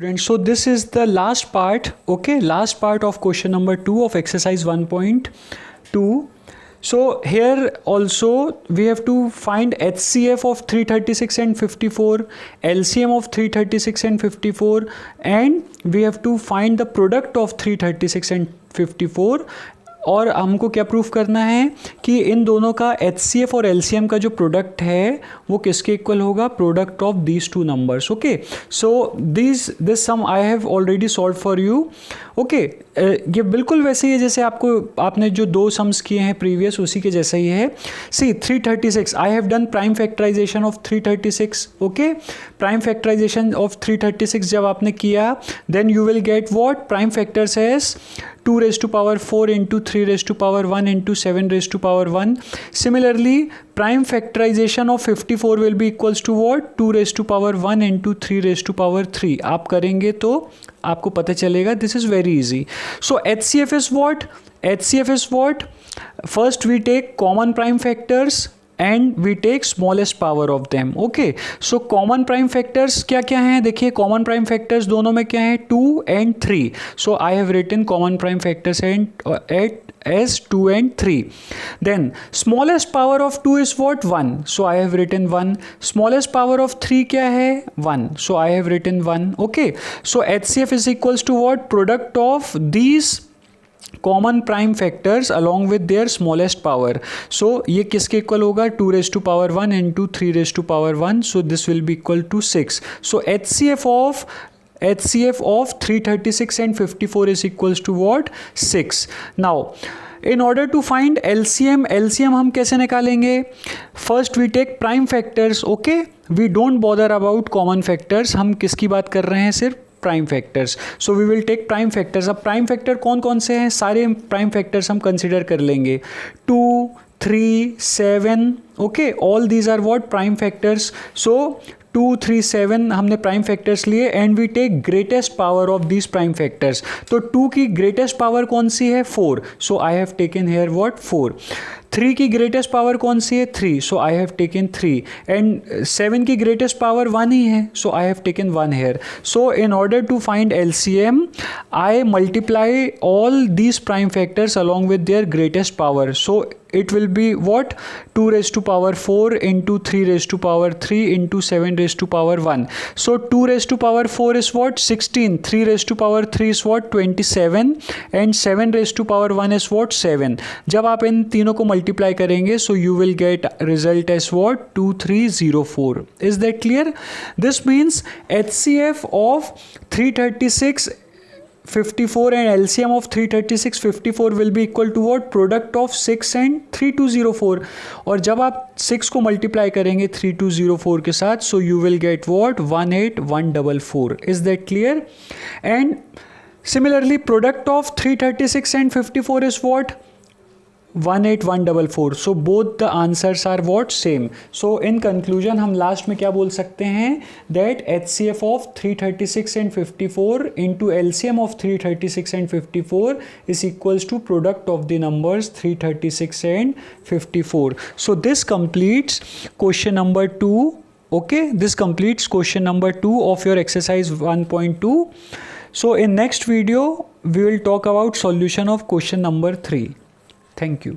Students, so this is the last part, okay, last part of question number 2 of exercise 1.2. So here also we have to find HCF of 336 and 54, LCM of 336 and 54, and we have to find the product of 336 and 54. और हमको क्या proof करना है कि इन दोनों का HCF और LCM का जो प्रोडक्ट है वो किसके इक्वल होगा, product of these two numbers. Okay, so this sum I have already solve for you. Okay, ये बिल्कुल वैसे ही है जैसे आपने जो दो सम्स किए हैं प्रीवियस, उसी के जैसा ही है. See 336, I have done prime factorization of 336. Okay, prime factorization of 336 जब आपने किया, then you will get what, prime factors as 2 raised to power 4 into 3 raised to power 1 into 7 raised to power 1. Similarly, prime factorization of 54 will be equals to what, 2 raised to power 1 into 3 raised to power 3. आप करेंगे तो आपको पता चलेगा. This is very easy. So HCF is what? HCF is what? First we take common prime factors and we take smallest power of them. Okay, so common prime factors क्या क्या हैं, देखिए common prime factors दोनों में क्या है, 2 and 3. So I have written common prime factors as 2 and 3. Then smallest power of 2 is what, 1. So I have written 1. Smallest power of 3 क्या है, 1. So I have written 1. Okay, so HCF is equals to what, product of these common prime factors along with their smallest power. So ये किसके equal होगा, 2 raised to power 1 into 3 raised to power 1. So this will be equal to 6. So HCF of 336 and 54 is equals to what, 6. Now in order to find LCM हम कैसे निकालेंगे, first we take prime factors. Okay, we don't bother about common factors, हम किसकी बात कर रहे हैं, सिर्फ prime factors. So we will take prime factors. अब प्राइम फैक्टर कौन कौन से हैं, सारे प्राइम फैक्टर्स हम कंसिडर कर लेंगे. 2, 3, 7. Okay, all these are what, prime factors. So 2, 3, 7 हमने प्राइम फैक्टर्स लिए and we take greatest power of this prime factors. तो 2 की ग्रेटेस्ट पावर कौन सी है, 4. So I have taken here what, 4. 3 की ग्रेटेस्ट पावर कौन सी है, 3. So I have taken 3. And 7 की ग्रेटेस्ट पावर 1 ही है. So I have taken 1 hair. So in order to find LCM I multiply all these prime factors along with their greatest power. So it will be what, 2 raised to power 4 into 3 raised to power 3 into 7 raised to power 1. So 2 raised to power 4 is what, 16. 3 raised to power 3 is what, 27. And 7 raised to power 1 is what, 7. जब आप इन तीनों को multiply करेंगे, so you will get result as what, 2304. Is that clear? This means HCF of 336 54 and LCM of 336 54 will be equal to what, product of 6 and 3204. और जब आप 6 को multiply करेंगे 3204 के साथ, so you will get what, 18144. Is that clear? And similarly product of 336 and 54 is what, 18144. So both the answers are what, same. So in conclusion हम last में क्या बोल सकते हैं, that HCF of 336 and 54 into LCM of 336 and 54 is equals to product of the numbers 336 and 54. So this completes question number 2. Okay, this completes question number 2 of your exercise 1.2. So in next video we will talk about solution of question number 3. Thank you.